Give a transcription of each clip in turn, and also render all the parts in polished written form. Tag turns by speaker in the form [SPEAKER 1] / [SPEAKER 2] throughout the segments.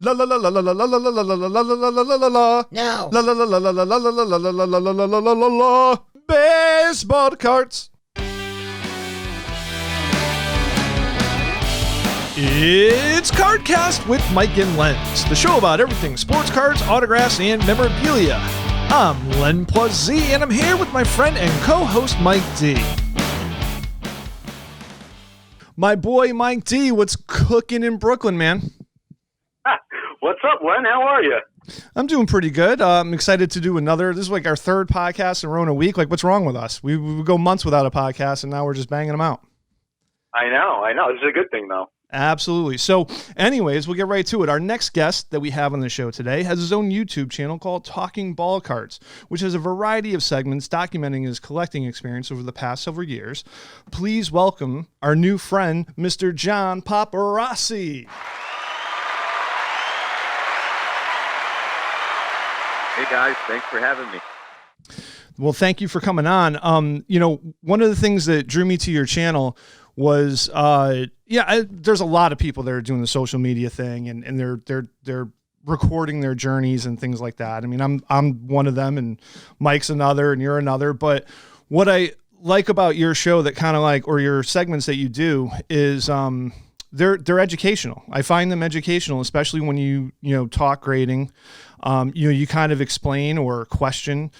[SPEAKER 1] La la la la la la la la la la la la la la la la la.
[SPEAKER 2] No.
[SPEAKER 1] La la la la la la la la la la la la la la la la la. Baseball cards. It's CardKast with Mike and Lens, the show about everything sports cards, autographs, and memorabilia. I'm Len plus Z, and I'm here with my friend and co-host Mike D. My boy Mike D, what's cooking in Brooklyn, man?
[SPEAKER 3] What's up, Len? How are you?
[SPEAKER 1] I'm doing pretty good. I'm excited to do another. This is like our third podcast in a row in a week. Like, what's wrong with us? We go months without a podcast, and now we're just banging them out.
[SPEAKER 3] I know. This is a good thing, though.
[SPEAKER 1] Absolutely. So anyways, we'll get right to it. Our next guest that we have on the show today has his own YouTube channel called Talking Ball Cards, which has a variety of segments documenting his collecting experience over the past several years. Please welcome our new friend, Mr. John Rossi.
[SPEAKER 4] Hey guys, thanks for having me.
[SPEAKER 1] Well, thank you for coming on. One of the things that drew me to your channel was, there's a lot of people that are doing the social media thing and they're recording their journeys and things like that. I mean, I'm one of them and Mike's another and you're another, but what I like about your show that kind of like, or your segments that you do is, they're educational. I find them educational, especially when you talk grading. You kind of explain or question,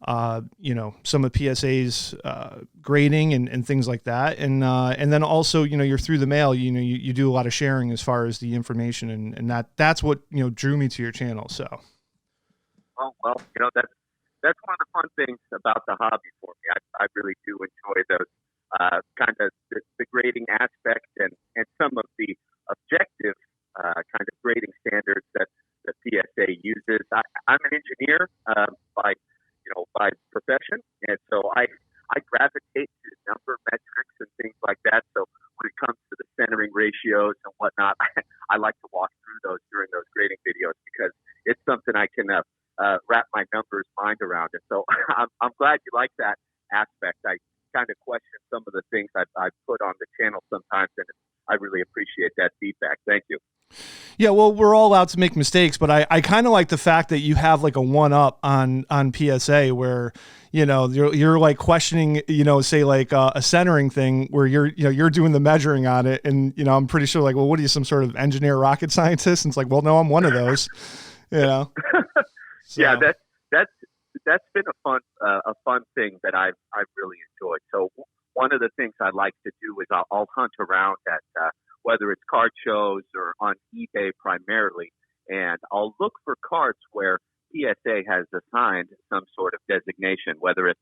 [SPEAKER 1] some of PSA's grading and things like that. And then also, you're through the mail, you do a lot of sharing as far as the information and that's what, drew me to your channel. So.
[SPEAKER 4] Oh, well, that's one of the fun things about the hobby for me. I really do enjoy those kind of the grading aspect and some of the objective kind of grading standards that the PSA uses. I'm an engineer by profession, and so I gravitate to number metrics and things like that. So when it comes to the centering ratios and whatnot, I like to walk through those during those grading videos because it's something I can wrap my numbers mind around. And so I'm glad you like that aspect. I kind of question some of the things I put on the channel sometimes, and I really appreciate that feedback. Thank you.
[SPEAKER 1] Yeah, well, we're all allowed to make mistakes, but I kind of like the fact that you have like a one-up on PSA where, you're like questioning, say like a centering thing where you're doing the measuring on it. And, I'm pretty sure like, well, what are you, some sort of engineer, rocket scientist? And it's like, well, no, I'm one of those, So.
[SPEAKER 4] Yeah, that's been a fun thing that I've really enjoyed. So one of the things I like to do is I'll hunt around at whether it's card shows or on eBay primarily, and I'll look for cards where PSA has assigned some sort of designation, whether it's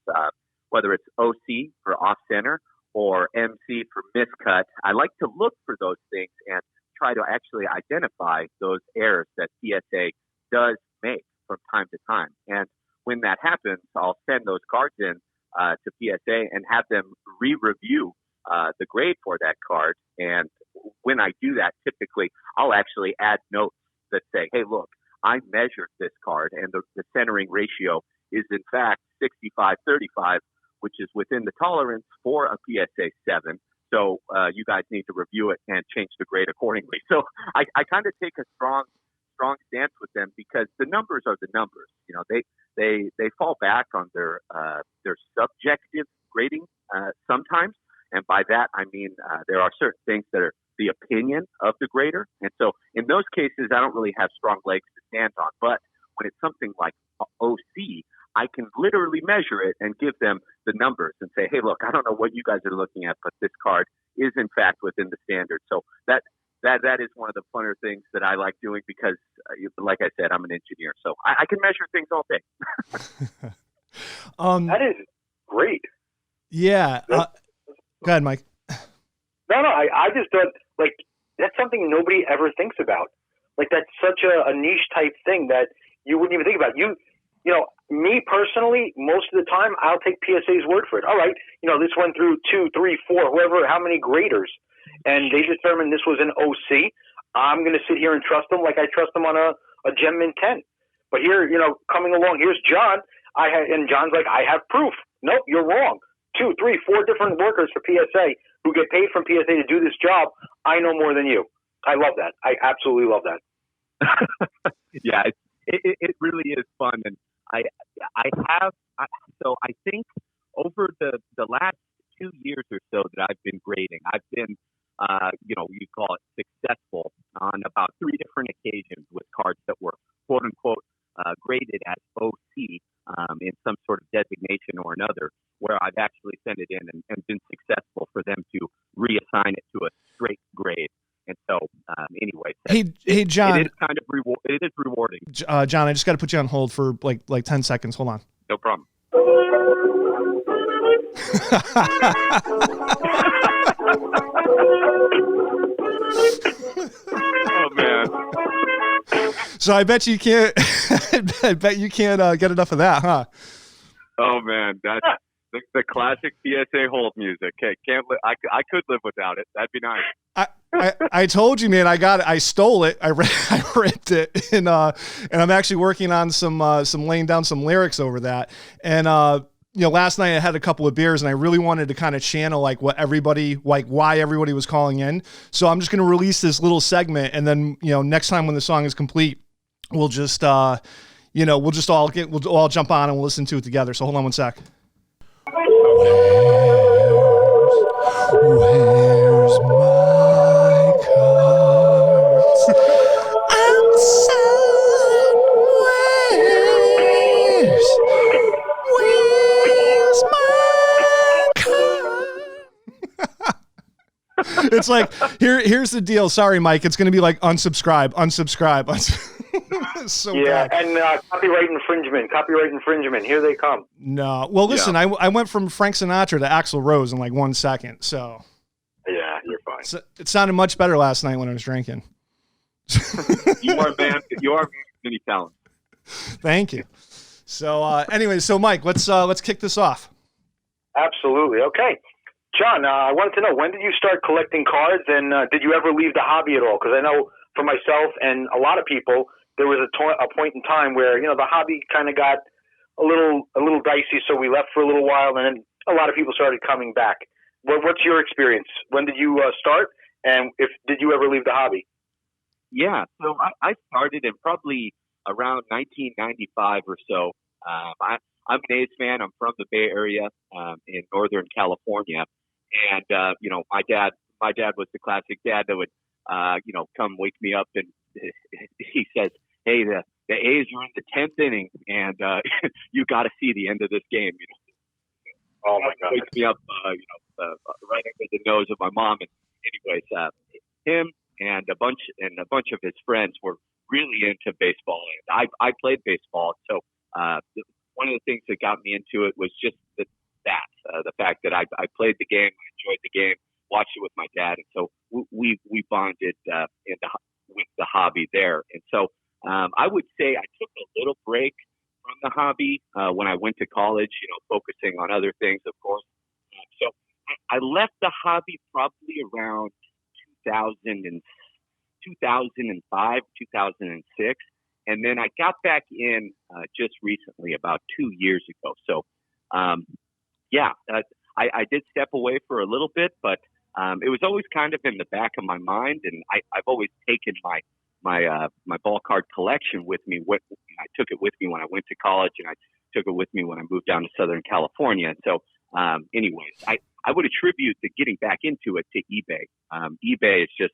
[SPEAKER 4] OC for off center or MC for miscut. I like to look for those things and try to actually identify those errors that PSA does make from time to time. And when that happens, I'll send those cards in to PSA and have them re-review the grade for that card. And when I do that, typically I'll actually add notes that say, hey, look, I measured this card and the centering ratio is in fact 65-35, which is within the tolerance for a PSA 7. So you guys need to review it and change the grade accordingly. So I kind of take a strong stance with them because the numbers are the numbers. They fall back on their subjective grading sometimes. And by that, I mean, there are certain things that are the opinion of the grader. And so in those cases, I don't really have strong legs to stand on. But when it's something like OC, I can literally measure it and give them the numbers and say, hey, look, I don't know what you guys are looking at, but this card is in fact within the standard. So that is one of the funner things that I like doing because, like I said, I'm an engineer. So I can measure things all day.
[SPEAKER 3] That is great.
[SPEAKER 1] Yeah. Go ahead, Mike.
[SPEAKER 3] No, I just thought, like, that's something nobody ever thinks about. Like, that's such a niche type thing that you wouldn't even think about. Me personally, most of the time, I'll take PSA's word for it. All right, this went through 2, 3, 4, whoever, how many graders, and they determined this was an OC. I'm going to sit here and trust them like I trust them on a Gem Mint 10. But here, coming along, here's John. And John's like, I have proof. Nope, you're wrong. 2, 3, 4 different workers for PSA who get paid from PSA to do this job. I know more than you. I love that. I absolutely love that.
[SPEAKER 4] Yeah, it really is fun, and I so I think over the last 2 years or so that I've been grading, I've been you call it successful on about 3 different occasions with cards that were quote unquote graded as OC in some sort of designation or another, where I've actually sent it in and been successful for them to reassign it to a straight grade. And so, anyway,
[SPEAKER 1] hey, John,
[SPEAKER 4] it is kind of it is rewarding.
[SPEAKER 1] John, I just got to put you on hold for like 10 seconds. Hold on.
[SPEAKER 4] No problem. Oh man!
[SPEAKER 1] So I bet you can't. I bet you can't get enough of that, huh?
[SPEAKER 4] Oh man, that's the classic PSA hold music. Okay, I could live without it. That'd be nice.
[SPEAKER 1] I told you, man. I got it. I stole it. I ripped it, and I'm actually working on some laying down some lyrics over that. And last night I had a couple of beers, and I really wanted to kind of channel like why everybody was calling in. So I'm just going to release this little segment, and then next time when the song is complete, we'll just all jump on and we'll listen to it together. So hold on one sec. Where's my cards? I'm where's my card? It's like here's the deal. Sorry, Mike. It's going to be like unsubscribe. So
[SPEAKER 3] yeah,
[SPEAKER 1] bad.
[SPEAKER 3] And copyright infringement. Here they come.
[SPEAKER 1] No, well, listen, yeah. I went from Frank Sinatra to Axl Rose in like 1 second. So
[SPEAKER 3] yeah, you're fine.
[SPEAKER 1] So it sounded much better last night when I was drinking.
[SPEAKER 4] You are many talents.
[SPEAKER 1] Thank you. So anyway, so Mike, let's kick this off.
[SPEAKER 3] Absolutely. Okay. John, I wanted to know, when did you start collecting cards, and did you ever leave the hobby at all? Because I know for myself and a lot of people, there was a point in time where the hobby kind of got a little dicey, so we left for a little while, and then a lot of people started coming back. What's your experience? When did you start, and did you ever leave the hobby?
[SPEAKER 4] Yeah, so I started in probably around 1995 or so. I'm an A's fan. I'm from the Bay Area in Northern California. And, my dad was the classic dad that would, come wake me up, and he says, hey, the A's are in the 10th inning, and you got to see the end of this game.
[SPEAKER 3] Oh my God!
[SPEAKER 4] Wakes me up, right under the nose of my mom. And anyways, him and a bunch of his friends were really into baseball, and I played baseball. So one of the things that got me into it was just the fact that I played the game, I enjoyed the game, watched it with my dad, and so we bonded with the hobby there. And so I would say I took a little break from the hobby when I went to college, focusing on other things, of course. So I left the hobby probably around 2005, 2006. And then I got back in just recently, about 2 years ago. So, I did step away for a little bit, but it was always kind of in the back of my mind. And I've always taken my ball card collection with me. I took it with me when I went to college, and I took it with me when I moved down to Southern California. And so, anyways, I would attribute the getting back into it to eBay. eBay is just,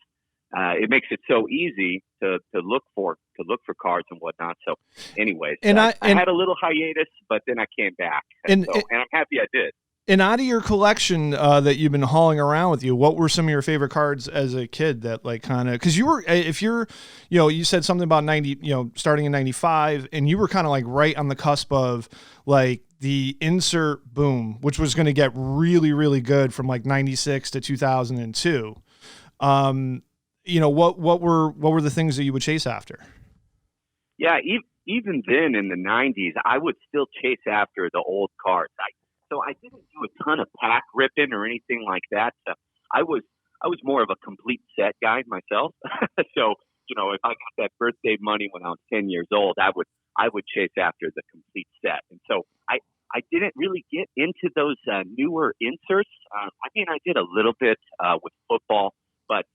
[SPEAKER 4] it makes it so easy to look for cards and whatnot. So anyways, I had a little hiatus, but then I came back, and I'm happy I did.
[SPEAKER 1] And out of your collection that you've been hauling around with you, what were some of your favorite cards as a kid that like kind of, because you said something about 90, starting in 95, and you were kind of like right on the cusp of like the insert boom, which was going to get really, really good from like 96 to 2002. What were the things that you would chase after?
[SPEAKER 4] Yeah, even then in the 90s, I would still chase after the old cards. So I didn't do a ton of pack ripping or anything like that. So I was more of a complete set guy myself. So, if I got that birthday money when I was 10 years old, I would chase after the complete set. And so I didn't really get into those newer inserts. I did a little bit with football, but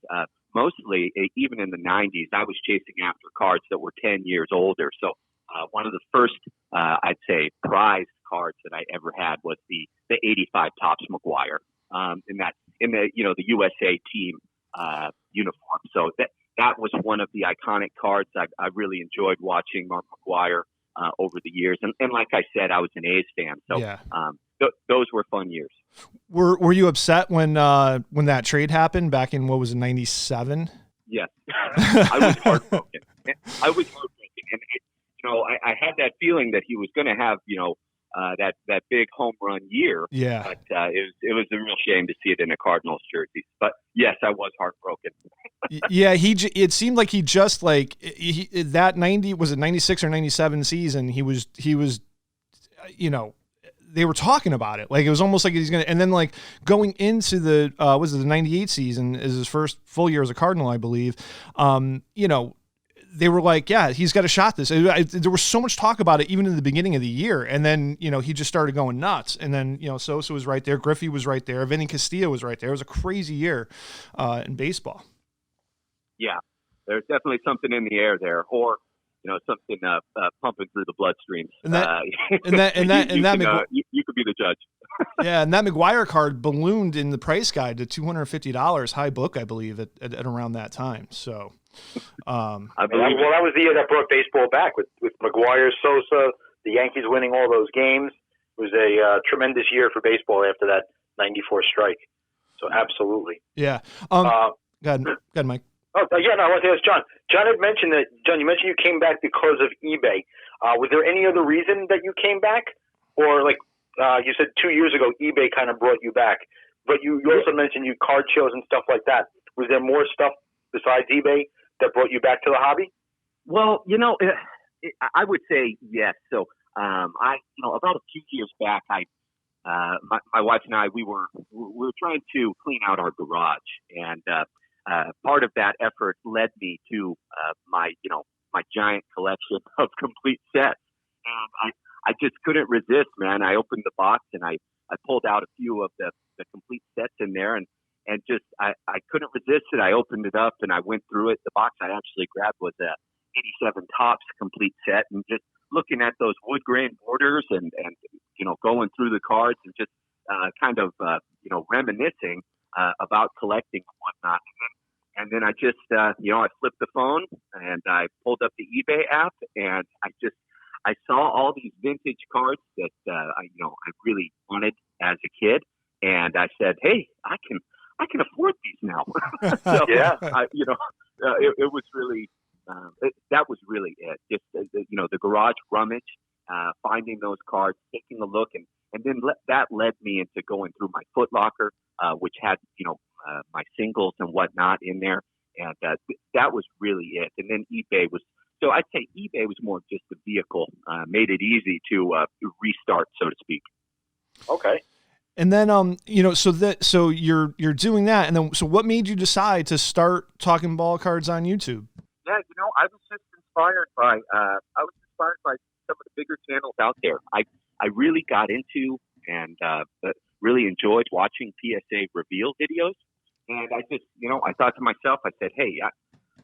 [SPEAKER 4] mostly, even in the 90s, I was chasing after cards that were 10 years older. So one of the first, I'd say, prized cards that I ever had was the 85 Topps McGuire in the the USA team uniform. So that was one of the iconic cards. I really enjoyed watching Mark McGuire over the years. And like I said, I was an A's fan. So
[SPEAKER 1] yeah.
[SPEAKER 4] Those were fun years.
[SPEAKER 1] Were you upset when that trade happened back in, what was it, 97?
[SPEAKER 4] Yes. I was heartbroken. And I had that feeling that he was going to have, that big home run year.
[SPEAKER 1] Yeah.
[SPEAKER 4] But it was a real shame to see it in a Cardinals jersey. But yes, I was heartbroken.
[SPEAKER 1] Yeah, it seemed like he just that 90, was it 96 or 97 season, he was they were talking about it. Like, it was almost like he's going to, and then like going into the, the 98 season is his first full year as a Cardinal, I believe. They were like, yeah, he's got a shot this. There was so much talk about it even in the beginning of the year. And then, he just started going nuts. And then, Sosa was right there. Griffey was right there. Vinny Castillo was right there. It was a crazy year in baseball.
[SPEAKER 4] Yeah, there's definitely something in the air there, or something pumping through the bloodstreams. You could be the judge.
[SPEAKER 1] Yeah, and that McGuire card ballooned in the price guide to $250, high book, I believe, at around that time. So,
[SPEAKER 3] that was the year that brought baseball back with McGuire, Sosa, the Yankees winning all those games. It was a tremendous year for baseball after that 94 strike. So, absolutely.
[SPEAKER 1] Yeah. Go ahead, Mike.
[SPEAKER 3] Oh, yeah, no, I want to ask John. John had mentioned you mentioned you came back because of eBay. Was there any other reason that you came back? Or like you said 2 years ago, eBay kind of brought you back. But you also mentioned card shows and stuff like that. Was there more stuff besides eBay that brought you back to the hobby?
[SPEAKER 4] Well, I would say yes. So about a few years back, my wife and I, we were trying to clean out our garage, and part of that effort led me to my giant collection of complete sets. And I just couldn't resist, man. I opened the box and I pulled out a few of the complete sets in there, and just I couldn't resist it. I opened it up and I went through it. The box I actually grabbed was a 87 Topps complete set, and just looking at those wood grain borders and going through the cards and just kind of reminiscing about collecting and whatnot. And then I just, I flipped the phone and I pulled up the eBay app, and I saw all these vintage cards that I really wanted as a kid, and I said, hey, I can afford these now. So,
[SPEAKER 3] yeah,
[SPEAKER 4] it was really that was really it. Just the garage rummage, finding those cards, taking a look, and then that led me into going through my Foot Locker, which had my singles and whatnot in there, and that was really it. And then eBay was, so I'd say eBay was more just the vehicle, made it easy to restart, so to speak.
[SPEAKER 3] Okay.
[SPEAKER 1] And then so you're doing that, and then so what made you decide to start talking ball cards on YouTube?
[SPEAKER 4] Yeah, I was just inspired by some of the bigger channels out there. I really got into and really enjoyed watching PSA reveal videos. And I just, I thought to myself, I said, hey,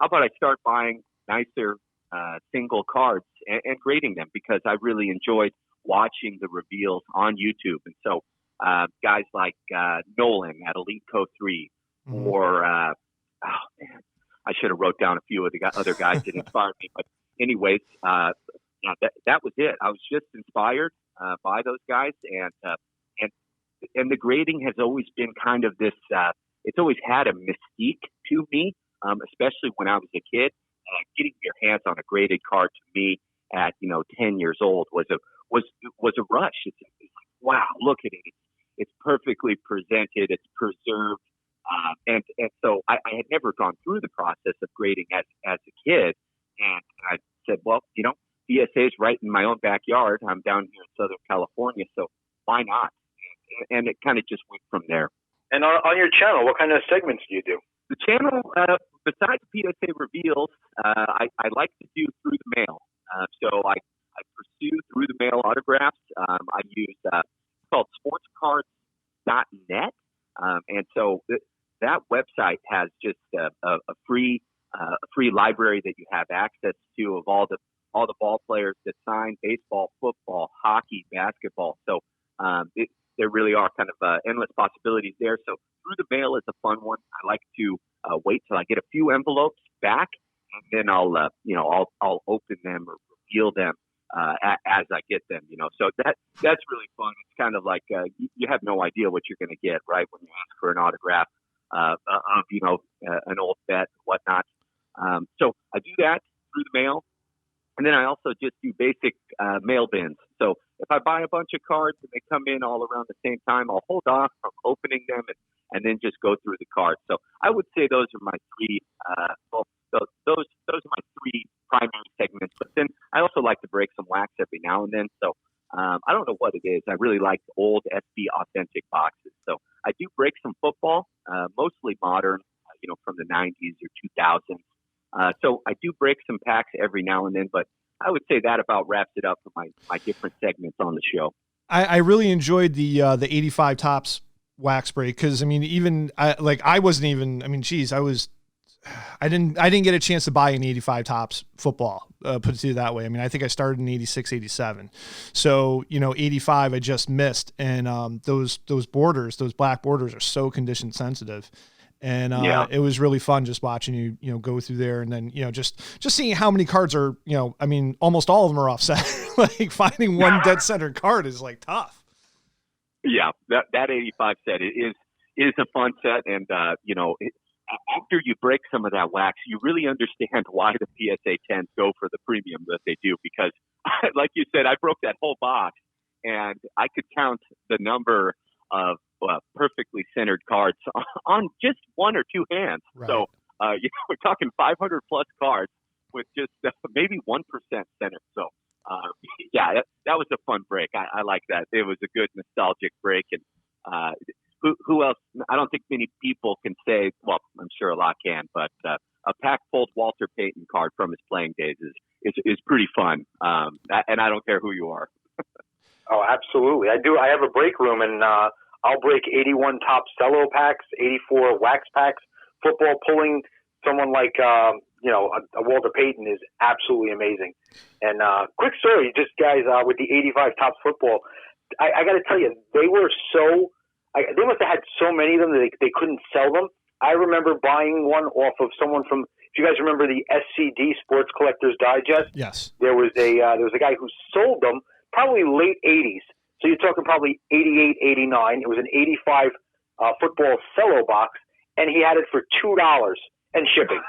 [SPEAKER 4] how about I start buying nicer single cards and grading them, because I really enjoyed watching the reveals on YouTube. And so guys like Nolan at Elite Co 3, or I should have wrote down a few of the other guys that inspired me. But anyways, that was it. I was just inspired by those guys, and the grading has always been kind of this. It's always had a mystique to me, especially when I was a kid. Getting your hands on a graded card to me at 10 years old was a rush. It's like, wow, look at it. It's perfectly presented. It's preserved. And so I had never gone through the process of grading as a kid. And I said, well, PSA is right in my own backyard. I'm down here in Southern California, so why not? And it kind of just went from there.
[SPEAKER 3] And on your channel, what kind of segments do you do?
[SPEAKER 4] The channel, besides PSA reveals, I like to do through the mail. So I pursue through the mail autographs. I use it's called sportscards.net. And so that website has just a free library that you have access to of all the ball players that sign baseball, football, hockey, basketball. So there really are kind of endless possibilities there. So through the mail is a fun one. I like to wait till I get a few envelopes back, and then I'll open them or reveal them as I get them. So that's really fun. It's kind of like you have no idea what you're going to get, right, when you ask for an autograph of an old vet and whatnot. So I do that through the mail. And then I also just do basic mail bins. So if I buy a bunch of cards and they come in all around the same time, I'll hold off from opening them and then just go through the cards. So I would say those are my three. Those are my three primary segments. But then I also like to break some wax every now and then. So I don't know what it is. I really like old SB Authentic boxes. So I do break some football, mostly modern, from the 90s or 2000s. So I do break some packs every now and then, but I would say that about wraps it up for my different segments on the show.
[SPEAKER 1] I really enjoyed the 85 Topps wax break, because I mean, I didn't get a chance to buy an 85 Topps football, put it to you that way. I mean, I think I started in 86, 87. So, 85 I just missed. And those borders, those black borders are so condition sensitive. And it was really fun just watching you go through there, and then just seeing how many cards are almost all of them are offset. Like finding one dead center card is like tough.
[SPEAKER 4] Yeah, that 85 set is a fun set, and after you break some of that wax, you really understand why the PSA 10s go for the premium that they do. Because, like you said, I broke that whole box, and I could count the number of perfectly centered cards on just one or two hands. Right. So, we're talking 500 plus cards with just maybe 1% centered. So, that was a fun break. I like that. It was a good nostalgic break. And who else? I don't think many people can say, well, I'm sure a lot can, but a pack-pulled Walter Payton card from his playing days is pretty fun. And I don't care who you are.
[SPEAKER 3] Oh, absolutely. I do. I have a break room, and I'll break 81 Topps cello packs, 84 wax packs. Football pulling someone like, a Walter Payton is absolutely amazing. And quick story, just guys, with the 85 Topps football, I got to tell you, they were they must have had so many of them that they couldn't sell them. I remember buying one off of someone from, if you guys remember the SCD Sports Collectors Digest.
[SPEAKER 1] Yes.
[SPEAKER 3] There was a guy who sold them probably late 80s. So you're talking probably 88, 89. It was an 85 football cello box, and he had it for $2 and shipping.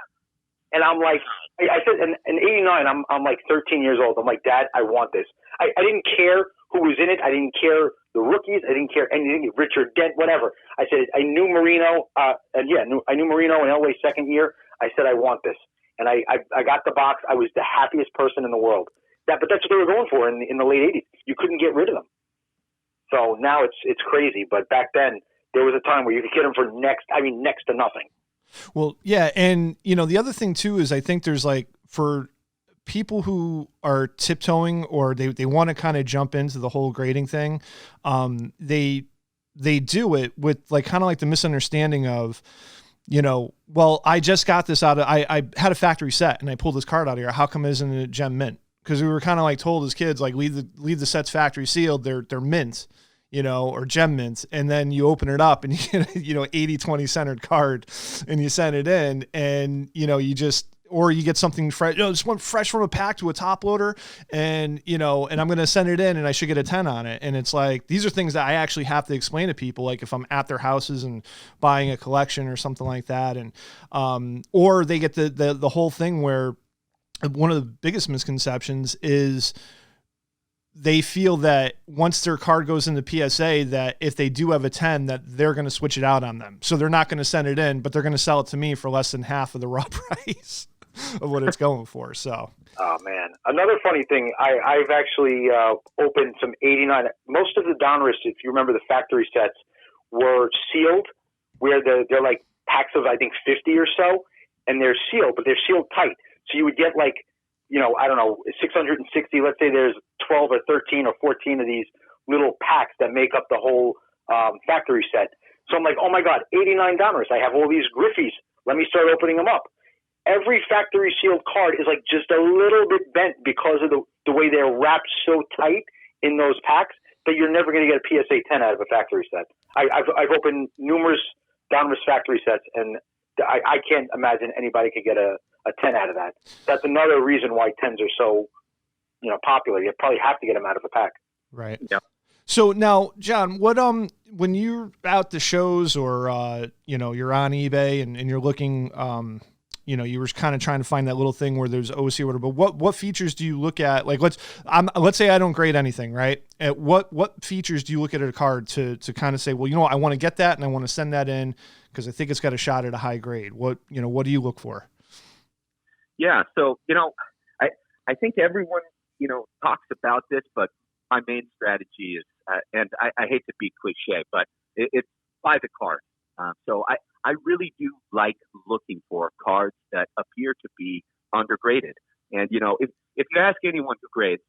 [SPEAKER 3] And I'm like, I said, in 89, I'm like 13 years old. I'm like, Dad, I want this. I didn't care who was in it. I didn't care the rookies. I didn't care anything, Richard Dent, whatever. I said, I knew Marino, I knew Marino in Elway's second year. I said, I want this. And I got the box. I was the happiest person in the world. But that's what they were going for in the late 80s. You couldn't get rid of them. So now it's crazy. But back then, there was a time where you could get them for next to nothing.
[SPEAKER 1] Well, yeah. And, the other thing, too, is I think there's for people who are tiptoeing or they want to kind of jump into the whole grading thing, they do it with kind of the misunderstanding of, well, I just got this out of, I had a factory set and I pulled this card out of here. How come it isn't a gem mint? Because we were kind of told as kids, leave the sets factory sealed. They're mint, or gem mint. And then you open it up and you get 80-20 centered card and you send it in and, or you get something fresh, just one fresh from a pack to a top loader and, and I'm going to send it in and I should get a 10 on it. And it's these are things that I actually have to explain to people. If I'm at their houses and buying a collection or something like that. And, or they get the whole thing where one of the biggest misconceptions is they feel that once their card goes into PSA, that if they do have a 10, that they're going to switch it out on them. So they're not going to send it in, but they're going to sell it to me for less than half of the raw price of what it's going for. So,
[SPEAKER 3] oh man, another funny thing, I've actually opened some 89. Most of the Donruss, if you remember the factory sets, were sealed, where they're packs of I think 50 or so, and they're sealed, but they're sealed tight. So you would get 660. Let's say there's 12 or 13 or 14 of these little packs that make up the whole factory set. So I'm like, oh my God, 89 diamers. I have all these Griffies. Let me start opening them up. Every factory sealed card is like just a little bit bent because of the way they're wrapped so tight in those packs that you're never going to get a PSA 10 out of a factory set. I've opened numerous Donruss factory sets, and I can't imagine anybody could get a 10 out of that. That's another reason why 10s are so, popular. You probably have to get them out of a pack.
[SPEAKER 1] Right.
[SPEAKER 3] Yeah.
[SPEAKER 1] So now, John, what when you're out to shows or you're on eBay and you're looking, you were kind of trying to find that little thing where there's OC order, but what features do you look at? Like let's say I don't grade anything, right? What features do you look at a card to kind of say, well, I want to get that and I want to send that in because I think it's got a shot at a high grade. What do you look for?
[SPEAKER 4] Yeah. So, I think everyone, talks about this, but my main strategy is, and I hate to be cliche, but it's buy the card. So I really do like looking for cards that appear to be undergraded. And, if you ask anyone who grades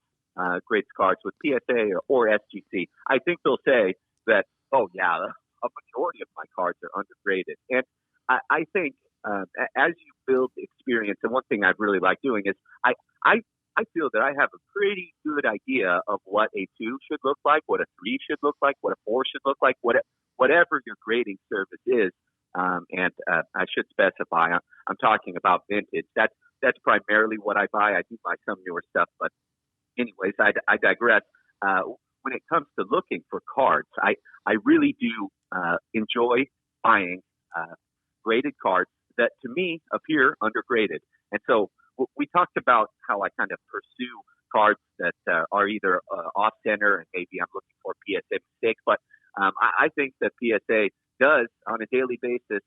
[SPEAKER 4] cards with PSA or SGC, I think they'll say that, oh, yeah, a majority of my cards are undergraded. And I think as you build experience, and one thing I really like doing is I feel that I have a pretty good idea of what a 2 should look like, what a 3 should look like, what a 4 should look like, whatever your grading service is. And I should specify, I'm talking about vintage. That's primarily what I buy. I do buy some newer stuff, but anyways, I digress. When it comes to looking for cards, I really do enjoy buying graded cards that to me appear undergraded. And so we talked about how I kind of pursue cards that are either off center and maybe I'm looking for PSA mistakes, but I think that PSA does on a daily basis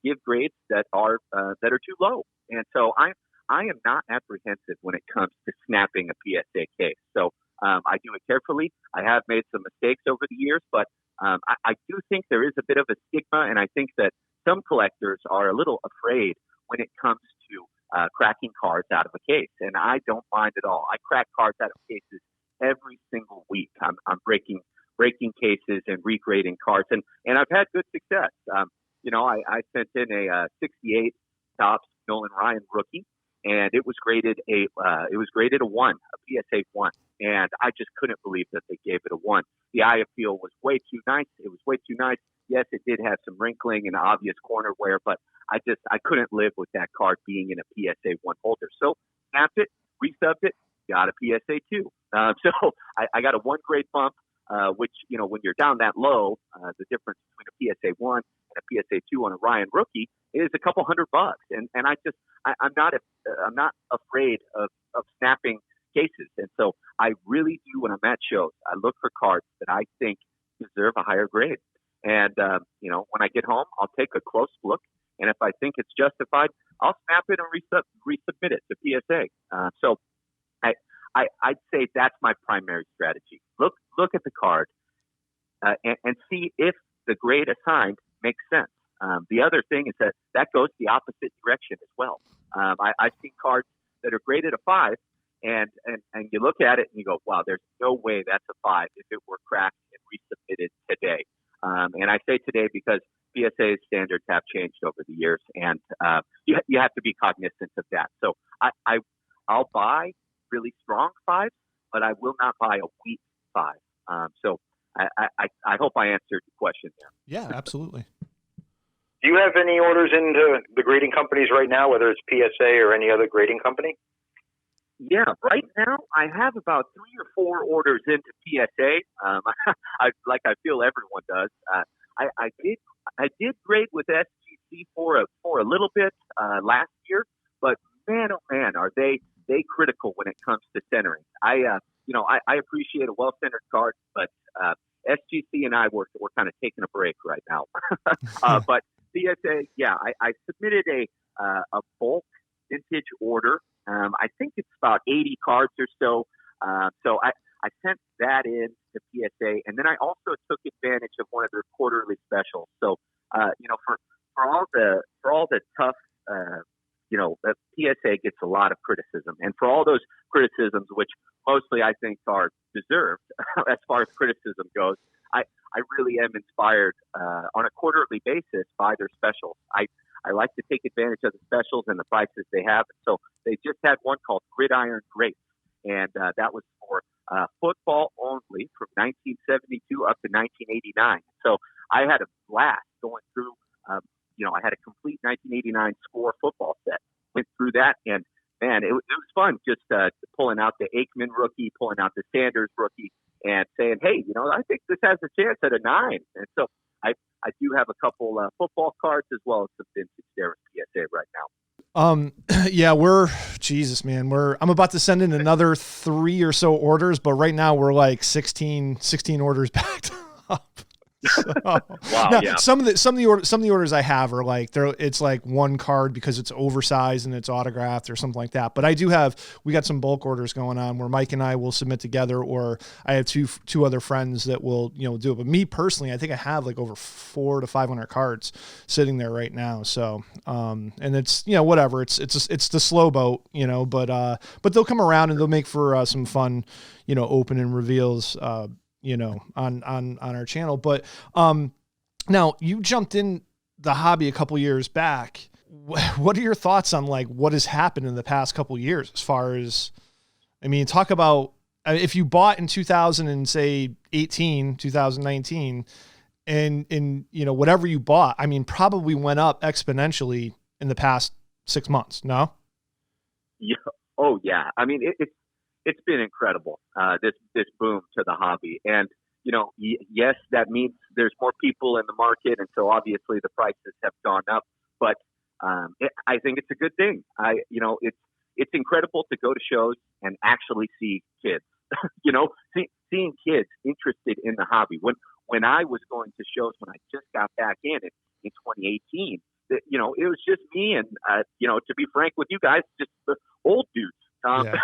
[SPEAKER 4] give grades that are too low, and so I am not apprehensive when it comes to snapping a PSA case. So I do it carefully. I have made some mistakes over the years, but I do think there is a bit of a stigma, and I think that some collectors are a little afraid when it comes to cracking cards out of a case, and I don't mind at all. I crack cards out of cases every single week. I'm breaking cases and regrading cards, and I've had good success. I sent in a 68 Topps Nolan Ryan rookie, and it was graded a 1, a PSA 1, and I just couldn't believe that they gave it a 1. The eye appeal was way too nice. It was way too nice. Yes, it did have some wrinkling and obvious corner wear, but I couldn't live with that card being in a PSA 1 holder. So snapped it, resubbed it, got a PSA 2. So I got a 1 grade bump. Which, when you're down that low, the difference between a PSA 1 and a PSA 2 on a Ryan rookie is a couple $100. And I'm not afraid of snapping cases. And so I really do, when I'm at shows, I look for cards that I think deserve a higher grade. And, when I get home, I'll take a close look. And if I think it's justified, I'll snap it and resubmit it to PSA. So I'd say that's my primary strategy. Look at the card and see if the grade assigned makes sense. The other thing is that goes the opposite direction as well. I've seen cards that are graded a 5, and you look at it and you go, wow, there's no way that's a 5 if it were cracked and resubmitted today. And I say today because PSA's standards have changed over the years, and you have to be cognizant of that. So I'll buy really strong 5s, but I will not buy a weak 5. So I hope I answered the question there.
[SPEAKER 1] Yeah, absolutely.
[SPEAKER 3] Do you have any orders into the grading companies right now, whether it's PSA or any other grading company?
[SPEAKER 4] Yeah, right now I have about 3 or 4 orders into PSA. I feel everyone does. I did grade with SGC for a little bit last year, but man, oh man, are they critical when it comes to centering. I appreciate a well-centered card, but SGC and I we're kind of taking a break right now. But PSA, yeah, I submitted a bulk vintage order. I think it's about 80 cards or so. So I sent that in to PSA, and then I also took advantage of one of their quarterly specials. So for all the tough. PSA gets a lot of criticism, and for all those criticisms, which mostly I think are deserved as far as criticism goes, I really am inspired on a quarterly basis by their specials. I like to take advantage of the specials and the prices they have. So they just had one called Gridiron Grapes, and that was for football only from 1972 up to 1989. So I had a blast going through. I had a complete 1989 score football set. Went through that, and man, it was fun just pulling out the Aikman rookie, pulling out the Sanders rookie, and saying, hey, I think this has a chance at a 9. And so I do have a couple football cards as well as some vintage there at PSA right now.
[SPEAKER 1] Yeah, Jesus, man, I'm about to send in another 3 or so orders, but right now we're like 16 orders backed up. So,
[SPEAKER 4] wow,
[SPEAKER 1] now,
[SPEAKER 4] yeah.
[SPEAKER 1] Some of the orders I have are like it's like one card because it's oversized and it's autographed or something like that. But we got some bulk orders going on where Mike and I will submit together, or I have two other friends that will do it. But me personally, I think I have like over 400 to 500 cards sitting there right now. So and it's whatever, it's the slow boat, but they'll come around and they'll make for some fun open and reveals. On our channel. But now you jumped in the hobby a couple years back. What are your thoughts on like what has happened in the past couple years as far as, talk about if you bought in 2018, 2019 and whatever you bought, probably went up exponentially in the past 6 months. No?
[SPEAKER 4] Yeah. Oh yeah. It's been incredible, this boom to the hobby. And, yes, that means there's more people in the market. And so obviously the prices have gone up, but I think it's a good thing. It's incredible to go to shows and actually see kids, seeing kids interested in the hobby. When I was going to shows, when I just got back in 2018, it was just me and, to be frank with you guys, just the old dudes.
[SPEAKER 1] Yeah.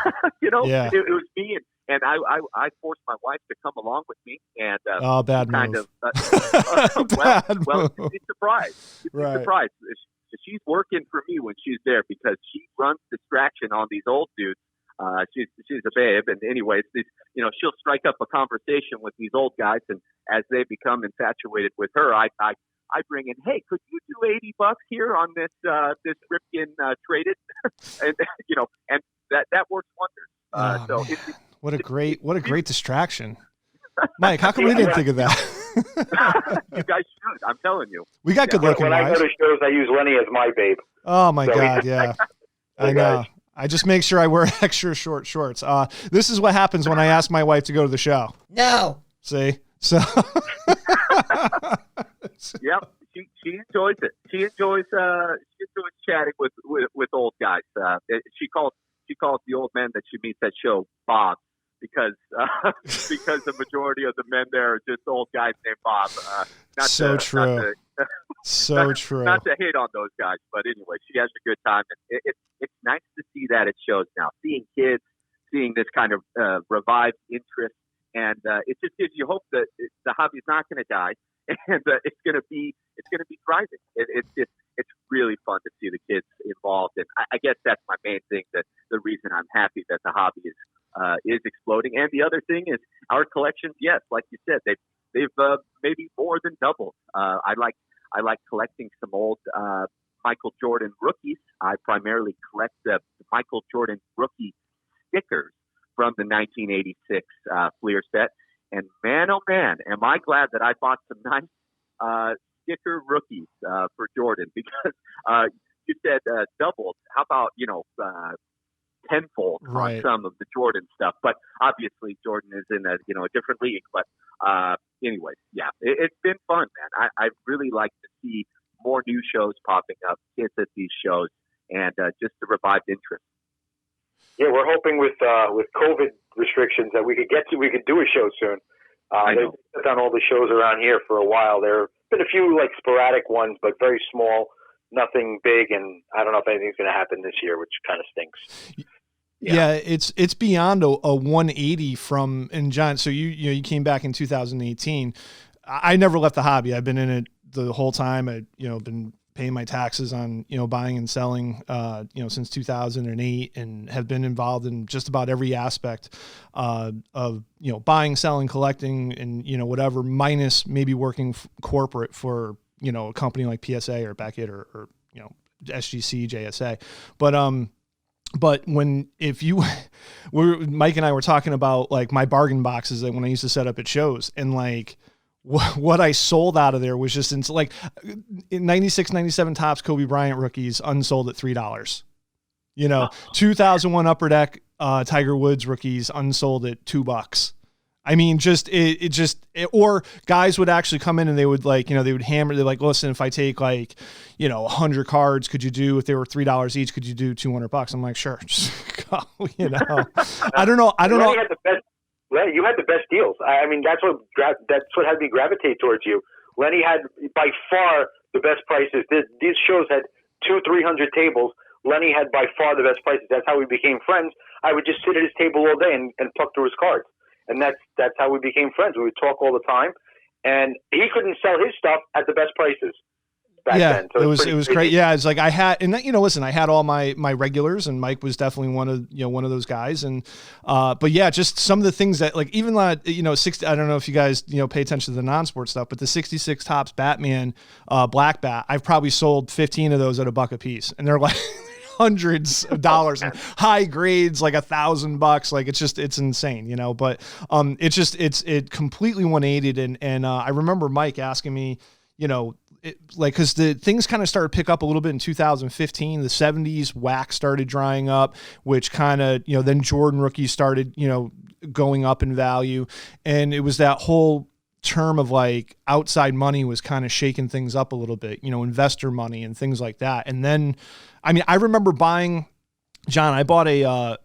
[SPEAKER 4] It was me, and I forced my wife to come along with me, and
[SPEAKER 1] bad
[SPEAKER 4] kind
[SPEAKER 1] move.
[SPEAKER 4] of well, you'd be surprised.
[SPEAKER 1] Right.
[SPEAKER 4] Surprised. She's working for me when she's there because she runs distraction on these old dudes. She's a babe, and anyways, she'll strike up a conversation with these old guys, and as they become infatuated with her, I bring in, hey, could you do $80 here on this Ripken traded, and and that works wonders.
[SPEAKER 1] What a great distraction, Mike. How come we didn't think of that?
[SPEAKER 4] You guys should. I'm telling you.
[SPEAKER 1] We got good looking.
[SPEAKER 3] When I go to shows, I use Lenny as my babe.
[SPEAKER 1] Oh my God, yeah. I know. I just make sure I wear extra short shorts. This is what happens when I ask my wife to go to the show.
[SPEAKER 2] No.
[SPEAKER 1] See? So
[SPEAKER 4] yep, she enjoys it. She enjoys chatting with old guys. She calls the old men that she meets at show Bob because the majority of the men there are just old guys named Bob.
[SPEAKER 1] True. True.
[SPEAKER 4] Not to hate on those guys, but anyway, she has a good time. And it's nice to see that at shows now, seeing kids, seeing this kind of revived interest. And it just gives you hope that the hobby is not going to die, and it's going to be thriving. It's really fun to see the kids involved, and I guess that's my main thing. That the reason I'm happy that the hobby is exploding. And the other thing is our collections. Yes, like you said, they've maybe more than doubled. I like collecting some old Michael Jordan rookies. I primarily collect the Michael Jordan rookie stickers from the 1986 Fleer set. And man, oh man, am I glad that I bought some nice sticker rookies for Jordan, because you said doubled. How about, tenfold
[SPEAKER 1] right.
[SPEAKER 4] on some of the Jordan stuff? But obviously Jordan is in a different league. But anyways, yeah, it's been fun, man. I really like to see more new shows popping up, kids at these shows, and just to revive interest.
[SPEAKER 3] Yeah, we're hoping with COVID restrictions that we could do a show soon. They've done all the shows around here for a while. There have been a few like sporadic ones, but very small, nothing big, and I don't know if anything's going to happen this year, which kind of stinks.
[SPEAKER 1] Yeah, it's beyond a 180 from, and John, so you came back in 2018. I never left the hobby. I've been in it the whole time. I been paying my taxes on, buying and selling, since 2008, and have been involved in just about every aspect of, buying, selling, collecting, and, whatever, minus maybe working corporate for, a company like PSA or Beckett or SGC, JSA. But Mike and I were talking about like my bargain boxes that when I used to set up at shows, and like what I sold out of there was just like 96, 97 Topps Kobe Bryant rookies unsold at $3. 2001 Upper Deck Tiger Woods rookies unsold at $2. I mean, or guys would actually come in and they would they would hammer. They're like, listen, if I take 100 cards, could you do, if they were $3 each, could you do $200? I'm like, sure, just go. I don't know.
[SPEAKER 3] You had the best deals. I mean, that's what had me gravitate towards you. Lenny had by far the best prices. These shows had 200-300 tables. Lenny had by far the best prices. That's how we became friends. I would just sit at his table all day and pluck through his cards. And that's how we became friends. We would talk all the time, and he couldn't sell his stuff at the best prices back then. So
[SPEAKER 1] it was great. Yeah, it's like I had, and listen, I had all my regulars, and Mike was definitely one of those guys. And but yeah, just some of the things that like even I don't know if you guys pay attention to the non-sport stuff, but the 66 Topps Batman black bat, I've probably sold 15 of those at $1 a piece, and they're like. Hundreds of dollars and high grades, like $1,000. Like it's insane, but it completely 180'd. And I remember Mike asking me, because the things kind of started to pick up a little bit in 2015, the 70s wax started drying up, which kind of, then Jordan rookies started, going up in value. And it was that whole term of like outside money was kind of shaking things up a little bit, investor money and things like that. And then, I mean, I remember buying, John, I bought a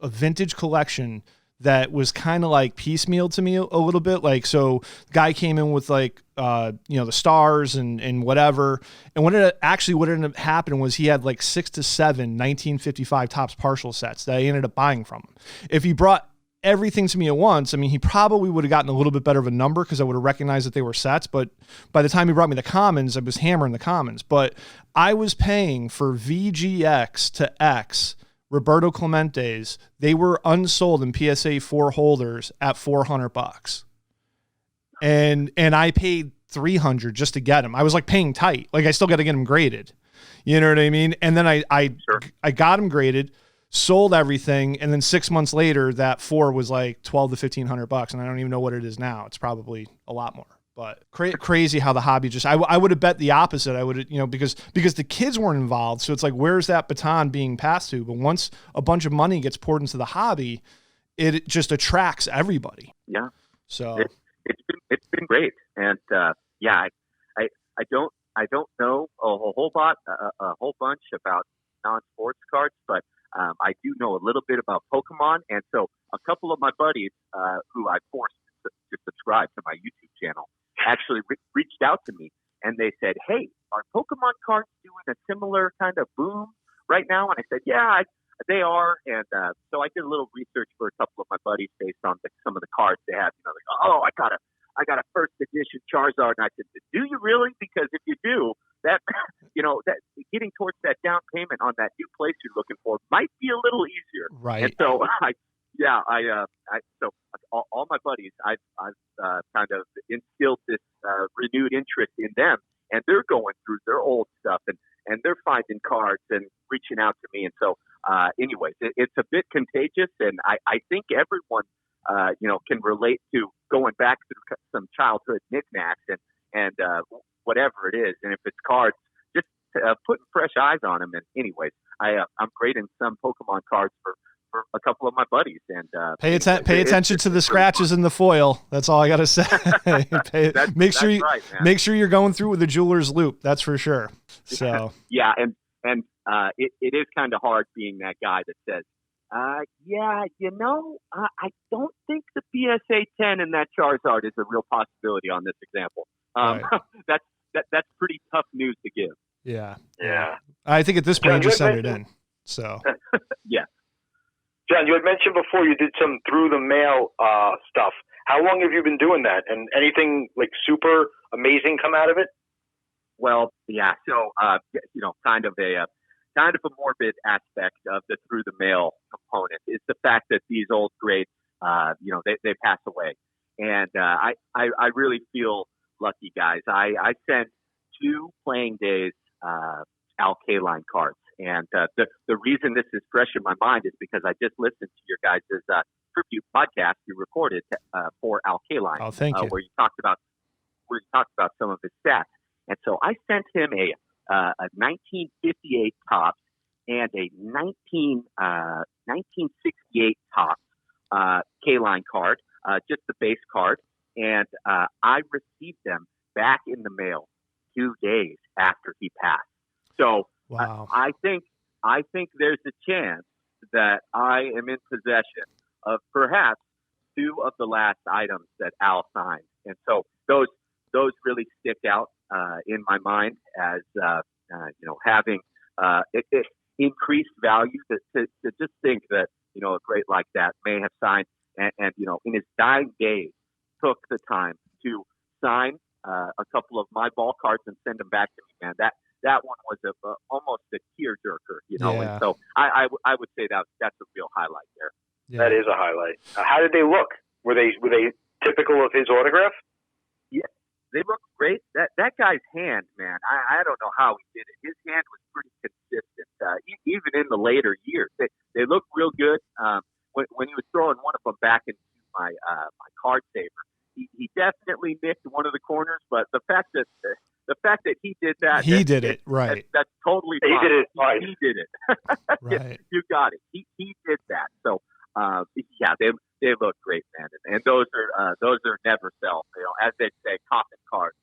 [SPEAKER 1] vintage collection that was kind of like piecemeal to me a little bit. Like, so the guy came in with like, the stars and whatever. And what ended up happening was he had like 6 to 7 1955 Topps partial sets that I ended up buying from him. If he brought everything to me at once, I mean, he probably would have gotten a little bit better of a number because I would have recognized that they were sets. But by the time he brought me the commons, I was hammering the commons. But I was paying for VGX to X Roberto Clemente's. They were unsold in PSA 4 holders at $400. And I paid $300 just to get them. I was like paying tight. Like I still got to get them graded. You know what I mean? And then I got them graded, sold everything, and then 6 months later, that 4 was like $1,200 to $1,500, and I don't even know what it is now. It's probably a lot more. But crazy how the hobby just. I would have bet the opposite. I would, because the kids weren't involved, so it's like where's that baton being passed to? But once a bunch of money gets poured into the hobby, it just attracts everybody.
[SPEAKER 4] Yeah.
[SPEAKER 1] So
[SPEAKER 4] it's been great, and I don't know a whole bunch about non-sports cards, but I do know a little bit about Pokemon, and so a couple of my buddies who I forced to subscribe to my YouTube channel actually reached out to me, and they said, "Hey, are Pokemon cards doing a similar kind of boom right now?" And I said, "Yeah, they are." And so I did a little research for a couple of my buddies based on some of the cards they have. I got a first edition Charizard, and I said, "Do you really? Because if you do, that that getting towards that down payment on that new place you're looking for might be a little easier."
[SPEAKER 1] Right.
[SPEAKER 4] And so so all my buddies, I've kind of instilled this renewed interest in them, and they're going through their old stuff and they're finding cards and reaching out to me. And so, anyways, it's a bit contagious, and I think everyone can relate to going back through some childhood knickknacks and whatever it is. And if it's cards, just putting fresh eyes on them. And anyways, I'm grading some Pokemon cards for a couple of my buddies. And
[SPEAKER 1] pay attention to the scratches in the foil. That's all I got to say. Make sure you're going through with the jeweler's loop. That's for sure. So
[SPEAKER 4] yeah, and it is kind of hard being that guy that says, I don't think the PSA 10 in that Charizard is a real possibility on this example.
[SPEAKER 1] Right.
[SPEAKER 4] That's pretty tough news to give.
[SPEAKER 1] Yeah.
[SPEAKER 3] Yeah.
[SPEAKER 1] I think at this point, you just send it in. So
[SPEAKER 4] yeah.
[SPEAKER 3] John, you had mentioned before you did some through the mail stuff. How long have you been doing that? And anything like super amazing come out of it?
[SPEAKER 4] Well, yeah. So, kind of a morbid aspect of the through the mail component is the fact that these old greats, they pass away, and I really feel lucky, guys. I sent 2 playing days Al Kaline cards, and the reason this is fresh in my mind is because I just listened to your guys' tribute podcast you recorded for Al Kaline.
[SPEAKER 1] Oh, thank you.
[SPEAKER 4] Where you talked about some of his stats. And so I sent him a 1958 Topps and a 1968 Topps K-Line card, just the base card. And I received them back in the mail 2 days after he passed. So
[SPEAKER 1] wow.
[SPEAKER 4] I think there's a chance that I am in possession of perhaps 2 of the last items that Al signed. And so those really stick out in my mind as having increased value to just think that a great like that may have signed and in his dying days took the time to sign a couple of my ball cards and send them back to me. Man, that one was almost a tearjerker,
[SPEAKER 1] Yeah.
[SPEAKER 4] And so I would say that's a real highlight there.
[SPEAKER 1] Yeah.
[SPEAKER 3] That is a highlight. How did they look? Were they typical of his autograph?
[SPEAKER 4] Yeah, they look great. That guy's hand, man, I don't know how he did it. His hand was pretty consistent, even in the later years. They look real good. When he was throwing one of them back into my card saver, he definitely nicked one of the corners. But the fact that he did that,
[SPEAKER 1] did it right.
[SPEAKER 4] That's totally fine.
[SPEAKER 3] He did it right.
[SPEAKER 4] He did it.
[SPEAKER 1] Right.
[SPEAKER 4] You got it. He did that. So they look great, man, and those are never sell. As they say, coffin cards.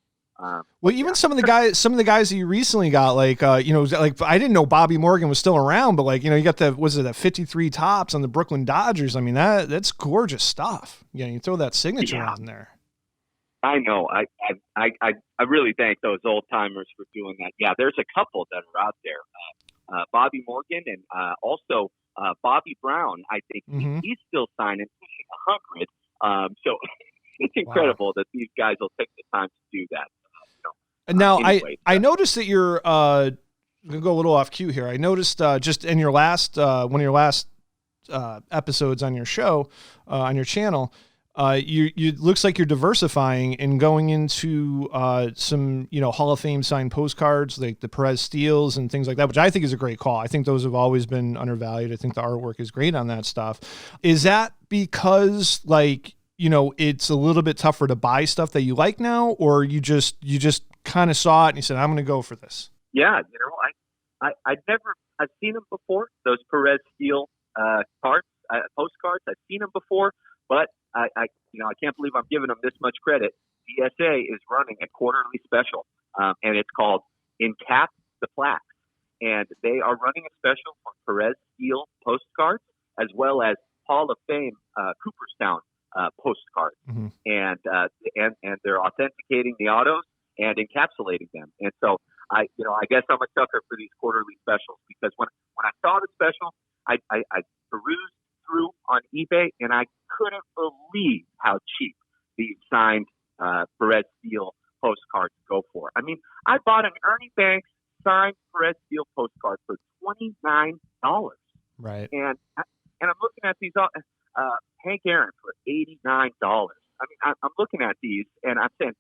[SPEAKER 1] Well, even some of the guys that you recently got, like I didn't know Bobby Morgan was still around, but you got that 53 Topps on the Brooklyn Dodgers. I mean, that's gorgeous stuff. You throw that signature on there.
[SPEAKER 4] I know. I really thank those old timers for doing that. Yeah, there's a couple that are out there. Bobby Morgan and also Bobby Brown. I think he's still signing, pushing 100. So it's incredible that these guys will take the time to do that.
[SPEAKER 1] Now, I noticed that you're going to go a little off cue here. I noticed just in your last one of your last episodes on your show, on your channel, you looks like you're diversifying and going into some Hall of Fame signed postcards like the Perez Steels and things like that, which I think is a great call. I think those have always been undervalued. I think the artwork is great on that stuff. Is that because it's a little bit tougher to buy stuff that you like now, or you just kind of saw it and you said, I'm going to go for this?
[SPEAKER 4] Yeah, I've seen them before, those Perez Steel cards, postcards. I've seen them before, but I can't believe I'm giving them this much credit. PSA is running a quarterly special, and it's called Encap the Plaques. And they are running a special for Perez Steel postcards as well as Hall of Fame Cooperstown postcards.
[SPEAKER 1] Mm-hmm.
[SPEAKER 4] And they're authenticating the autos and encapsulating them. And so I guess I'm a sucker for these quarterly specials, because when I saw the special, I perused through on eBay and I couldn't believe how cheap these signed Perez Steel postcards go for. I mean, I bought an Ernie Banks signed Perez Steel postcard for $29.
[SPEAKER 1] Right.
[SPEAKER 4] And I'm looking at these Hank Aaron for $89. I mean, I'm looking at these and I'm saying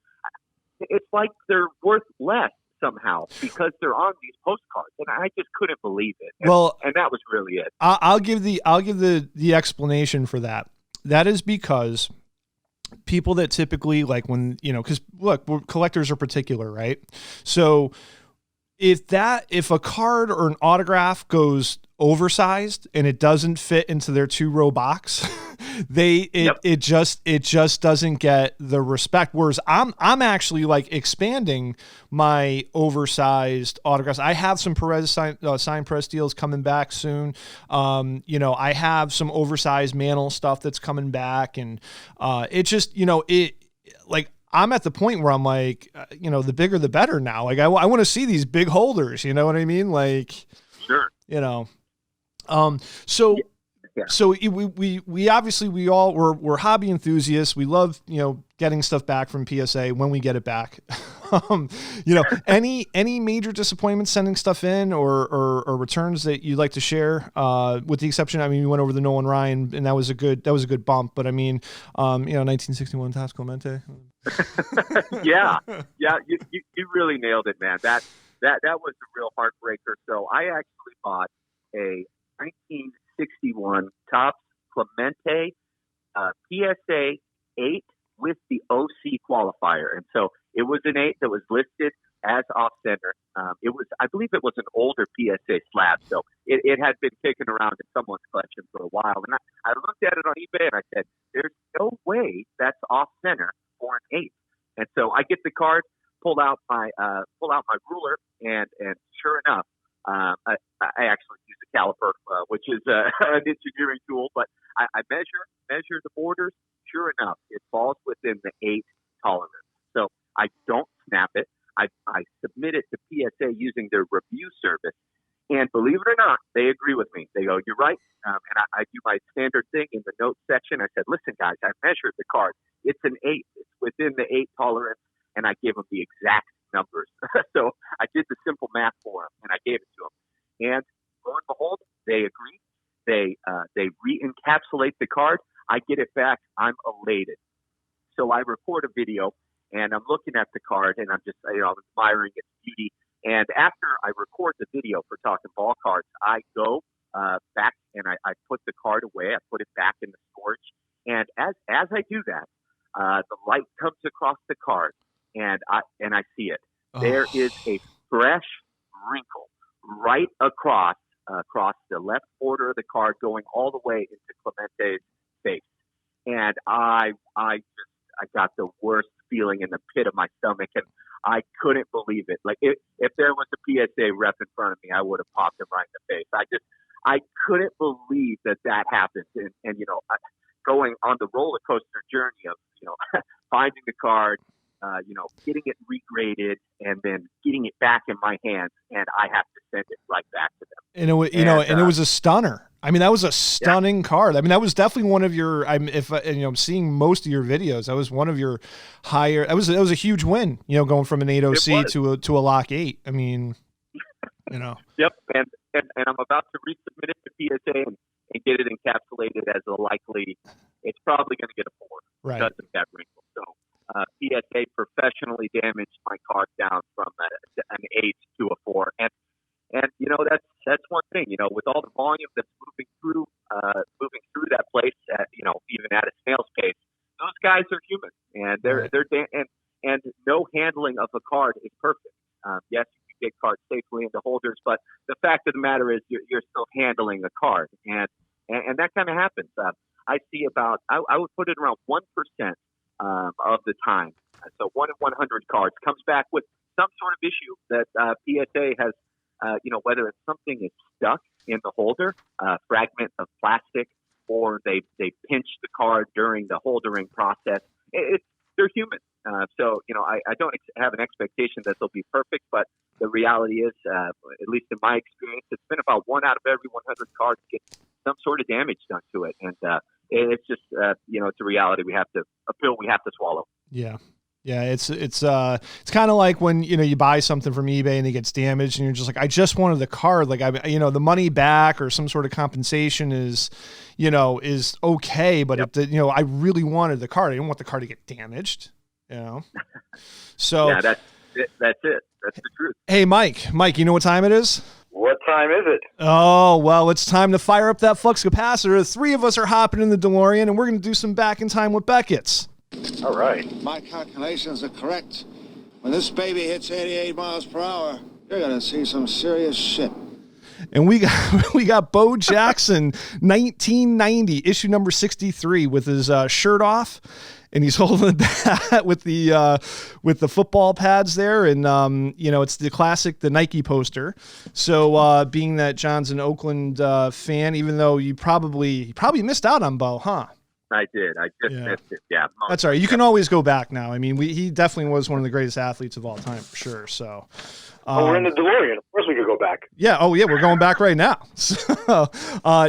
[SPEAKER 4] it's like they're worth less somehow because they're on these postcards, and I just couldn't believe it. And that was really it.
[SPEAKER 1] I'll give the explanation for that. That is because people that typically because look, collectors are particular, right? So if a card or an autograph goes oversized and it doesn't fit into their 2-row box, it just doesn't get the respect. Whereas I'm actually expanding my oversized autographs. I have some Perez signed Perez Steels coming back soon. I have some oversized Mantle stuff that's coming back, and it just I'm at the point where I'm the bigger the better now. I want to see these big holders. You know what I mean?
[SPEAKER 4] Sure.
[SPEAKER 1] So we obviously we're hobby enthusiasts. We love, getting stuff back from PSA when we get it back. Any major disappointments sending stuff in or returns that you'd like to share? With the exception, I mean, you went over the Nolan Ryan, and that was a good bump. But I mean, 1961 Topps Clemente.
[SPEAKER 4] yeah, you really nailed it, man. That was a real heartbreaker. So I actually bought a 1961 Topps Clemente PSA 8 with the OC qualifier, and so it was an 8 that was listed as off center. I believe it was an older PSA slab, so it had been kicking around in someone's collection for a while. And I looked at it on eBay and I said, "There's no way that's off center for an 8." And so I get the card, pull out my ruler, and sure enough, I actually use a caliper, which is an engineering tool, but I measure the borders. Sure enough, it falls within the 8 tolerance. So I don't snap it. I submit it to PSA using their review service. And believe it or not, they agree with me. They go, "You're right." And I do my standard thing in the notes section. I said, "Listen, guys, I measured the card. It's an 8. It's within the 8 tolerance." And I gave them the exact numbers. So I did the simple math for them, and I gave it to them. And lo and behold, they agree. They re-encapsulate the card. I get it back. I'm elated. So I record a video, and I'm looking at the card, and I'm just, I'm admiring its beauty. And after I record the video for Talking Ball Cards, I go back and I put the card away. I put it back in the storage. And as I do that, the light comes across the card, and I see it. Oh. There is a fresh wrinkle right across the left border of the card, going all the way into Clemente's face. And I got the worst feeling in the pit of my stomach, and I couldn't believe it. Like if there was a PSA rep in front of me, I would have popped him right in the face. I couldn't believe that happened. And going on the roller coaster journey of, finding the card, getting it regraded, and then getting it back in my hands, and I have to send it right back to them.
[SPEAKER 1] And it was a stunner. I mean, that was a stunning card. I mean, that was definitely one of your. I'm seeing most of your videos. That was one of your higher. That was a huge win. Going from an 8 OC to a lock 8. I mean,
[SPEAKER 4] Yep, and I'm about to resubmit it to PSA and get it encapsulated as a likely. It's probably going to get a 4 because of that wrinkle. So PSA professionally damaged my card down from an 8 to a 4, and that's one thing. With all the volume that's moving through that place, even at a snail's pace, those guys are human, and they're and no handling of a card is perfect. Yes, you can get cards safely into holders, but the fact of the matter is you're still handling a card, and that kind of happens. I see about I would put it around 1% of the time. So 1 in 100 cards comes back with some sort of issue that PSA has. Whether it's something is stuck in the holder, fragment of plastic, or they pinch the card during the holdering process. They're human. So I don't have an expectation that they'll be perfect, but the reality is, at least in my experience, it's been about 1 out of every 100 cards get some sort of damage done to it. And it's just, it's a reality a pill we have to swallow.
[SPEAKER 1] Yeah. Yeah, it's kind of like when you buy something from eBay and it gets damaged and you're just like, I just wanted the card, like the money back or some sort of compensation is okay, but I really wanted the card. I didn't want the card to get damaged, So
[SPEAKER 4] yeah, that's it. That's the truth.
[SPEAKER 1] Hey, Mike, you know what time it is?
[SPEAKER 3] What time is it?
[SPEAKER 1] Oh, well, it's time to fire up that flux capacitor. The 3 of us are hopping in the DeLorean and we're going to do some back in time with Beckett's.
[SPEAKER 3] All right.
[SPEAKER 2] My calculations are correct. When this baby hits 88 miles per hour, you're going to see some serious shit.
[SPEAKER 1] And we got Bo Jackson, 1990, issue number 63, with his shirt off, and he's holding the bat with the football pads there, and it's the classic, the Nike poster. So being that John's an Oakland fan, even though you probably missed out on Bo, huh?
[SPEAKER 4] I did. I just missed it. Yeah.
[SPEAKER 1] That's all right. You can always go back now. I mean, he definitely was one of the greatest athletes of all time, for sure. So,
[SPEAKER 3] we're in the DeLorean. Of course we could go back.
[SPEAKER 1] Yeah. Oh, yeah. We're going back right now. So,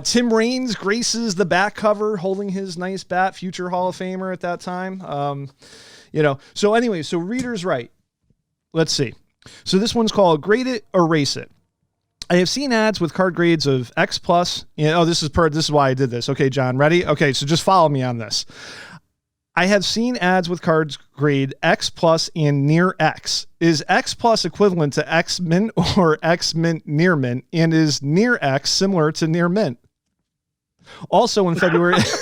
[SPEAKER 1] Tim Raines graces the back cover, holding his nice bat, future Hall of Famer at that time. So anyway, so Reader's right. let's see. So this one's called Grade It or Race It. I have seen ads with card grades of X plus. This is why I did this. Okay, John, ready? Okay, so just follow me on this. I have seen ads with cards grade X plus and near X. Is X plus equivalent to X mint or X mint near mint? And is near X similar to near mint? Also in February, this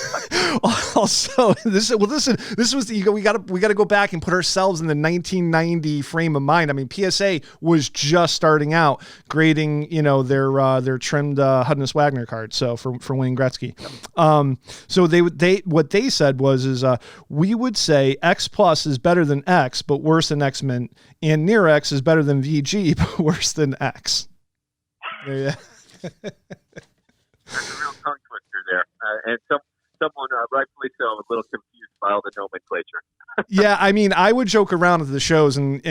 [SPEAKER 1] was we got to go back and put ourselves in the 1990 frame of mind. I mean, PSA was just starting out grading, their trimmed Hudness Wagner card. So for Wayne Gretzky, so what they said was we would say X plus is better than X but worse than X mint, and near X is better than VG but worse than X. Yeah.
[SPEAKER 4] That's a real tongue twister there, and someone rightfully so, a little confused by all the nomenclature.
[SPEAKER 1] Yeah, I mean, I would joke around at the shows and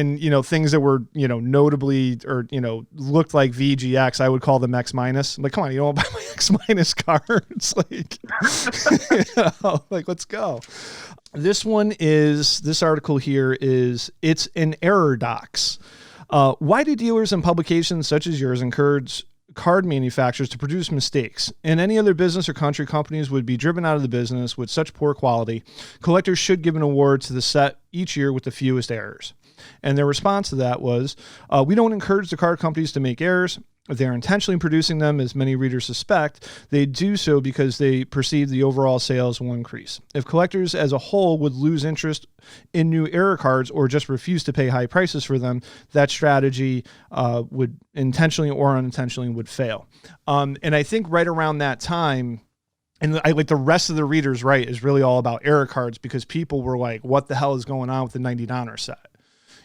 [SPEAKER 1] things that were notably or looked like VGX, I would call them X minus. I'm like, come on, you don't buy my X minus cards, like, like let's go. This article here is it's an error docs. Why do dealers and publications such as yours encourage card manufacturers to produce mistakes? In any other business or country, companies would be driven out of the business with such poor quality. Collectors should give an award to the set each year with the fewest errors. And their response to that was, we don't encourage the card companies to make errors. If they're intentionally producing them, as many readers suspect, they do so because they perceive the overall sales will increase. If collectors as a whole would lose interest in new error cards or just refuse to pay high prices for them, that strategy would intentionally or unintentionally would fail. And I think right around that time, and I like the rest of the readers right is really all about error cards because people were like, what the hell is going on with the $90 set?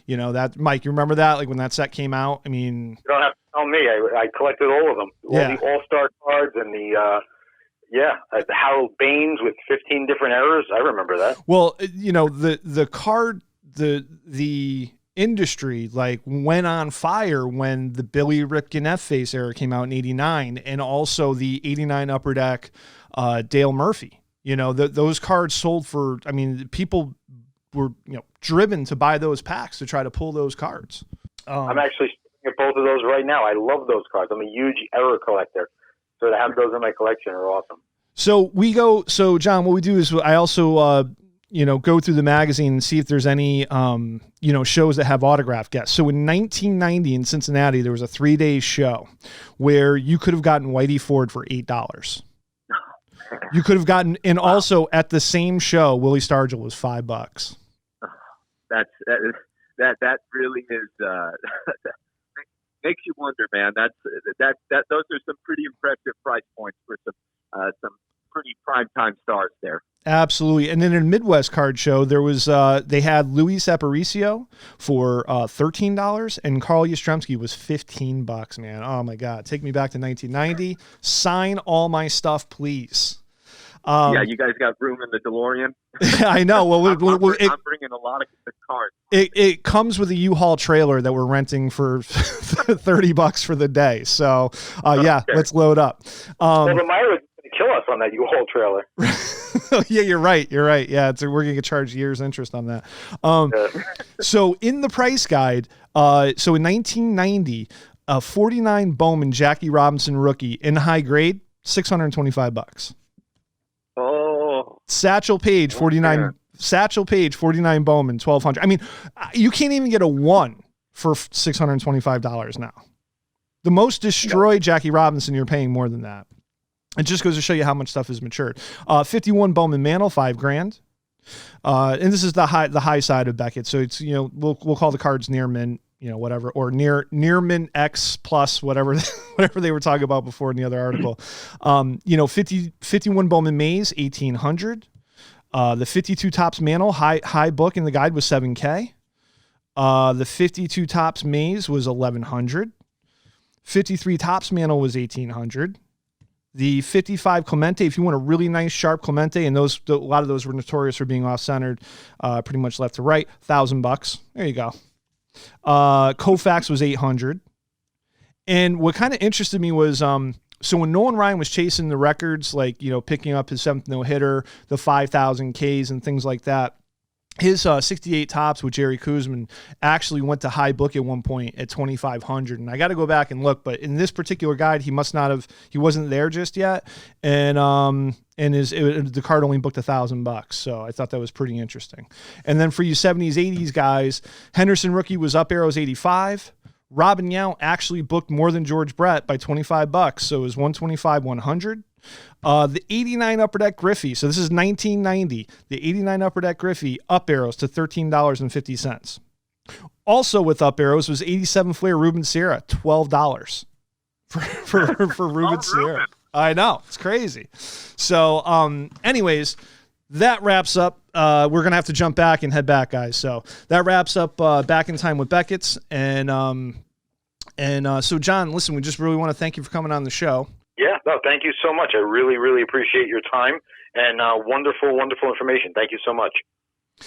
[SPEAKER 1] That Mike, you remember that? Like when that set came out? I mean,
[SPEAKER 3] you don't have to tell me. I collected all of them. All the All-Star cards and the Harold Baines with 15 different errors. I remember that.
[SPEAKER 1] Well, the industry like went on fire when the Billy Ripken F-Face error came out in 89 and also the 89 Upper Deck Dale Murphy. Those cards sold for, I mean, people were driven to buy those packs to try to pull those cards.
[SPEAKER 3] I'm actually looking at both of those right now. I love those cards. I'm a huge error collector, so to have those in my collection are awesome.
[SPEAKER 1] So John, what we do is I also go through the magazine and see if there's any shows that have autograph guests. So in 1990 in Cincinnati there was a 3-day show where you could have gotten Whitey Ford for $8. You could have gotten, and also at the same show, Willie Stargell was $5.
[SPEAKER 4] That really is makes you wonder, man. Those are some pretty impressive price points for some pretty primetime stars there.
[SPEAKER 1] Absolutely. And then in a Midwest card show, there was they had Luis Aparicio for $13 and Carl Yastrzemski was $15, man. Oh my God. Take me back to 1990. Sign all my stuff, please.
[SPEAKER 4] You guys got room in the DeLorean?
[SPEAKER 1] I know. Well,
[SPEAKER 4] I'm bringing a lot of the cars.
[SPEAKER 1] It comes with a U-Haul trailer that we're renting for $30 for the day. So, okay. Let's load up.
[SPEAKER 3] Well, the mileage is going to kill us on that U-Haul trailer.
[SPEAKER 1] Yeah, you're right. Yeah, we're going to get charged year's interest on that. So in the price guide, so in 1990, 49 Bowman Jackie Robinson rookie in high grade, $625.
[SPEAKER 4] Oh,
[SPEAKER 1] Satchel Paige 49. Okay. Satchel Paige 49 Bowman $1,200. I mean, you can't even get a 1 for $625 now. The most destroyed Jackie Robinson, you're paying more than that. It just goes to show you how much stuff has matured. 51 Bowman Mantle, $5,000. And this is the high side of Beckett. So it's we'll call the cards near mint, whatever, or near mint X plus whatever they were talking about before in the other article. 51 Bowman Mays $1,800. The 52 Topps Mantle high book in the guide was $7,000. The 52 Topps Mays was $1,100. 53 Topps Mantle was $1,800. The 55 Clemente, if you want a really nice sharp Clemente, and a lot of those were notorious for being off-centered, pretty much left to right, $1,000. There you go. Koufax was $800. And what kind of interested me was, so when Nolan Ryan was chasing the records, like, picking up his 7th no-hitter, the 5,000 Ks and things like that, his 68 tops with Jerry Kuzman actually went to high book at one point at 2,500. And I got to go back and look, but in this particular guide, he wasn't there just yet. And the card only booked $1,000. So I thought that was pretty interesting. And then for you 70s, 80s guys, Henderson rookie was up arrows 85. Robin Yount actually booked more than George Brett by $25. So it was 125, 100. The 89 Upper Deck Griffey. So this is 1990. The 89 Upper Deck Griffey up arrows to $13.50. Also with up arrows was 87 Flair Ruben Sierra, $12 for Ruben Sierra. I know, it's crazy. So, anyways, that wraps up. We're going to have to jump back and head back, guys. So that wraps up Back in Time with Beckett's. And so, John, listen, we just really want to thank you for coming on the show.
[SPEAKER 3] Yeah, no, thank you so much. I really, really appreciate your time and wonderful, wonderful information. Thank you so much.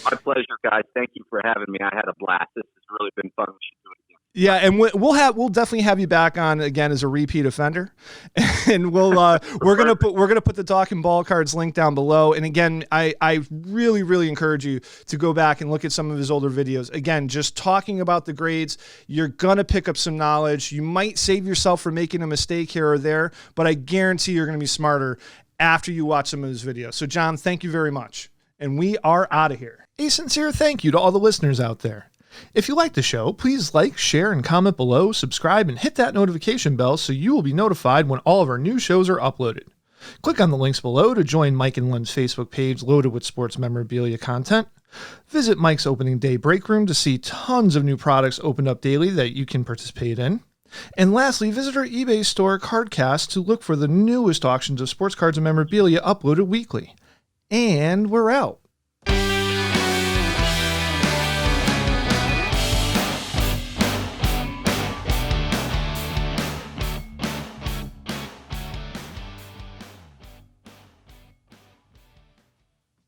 [SPEAKER 4] My pleasure, guys. Thank you for having me. I had a blast. This has really been fun. We should do it again.
[SPEAKER 1] Yeah, and we'll definitely have you back on again as a repeat offender, and we're gonna put the Talking Ball Cards link down below. And again, I really, really encourage you to go back and look at some of his older videos. Again, just talking about the grades, you're gonna pick up some knowledge. You might save yourself from making a mistake here or there, but I guarantee you're gonna be smarter after you watch some of his videos. So, John, thank you very much, and we are out of here. A sincere thank you to all the listeners out there. If you like the show, please like, share, and comment below, subscribe, and hit that notification bell so you will be notified when all of our new shows are uploaded. Click on the links below to join Mike and Lynn's Facebook page loaded with sports memorabilia content. Visit Mike's opening day break room to see tons of new products opened up daily that you can participate in. And lastly, visit our eBay store, CardKast, to look for the newest auctions of sports cards and memorabilia uploaded weekly. And we're out.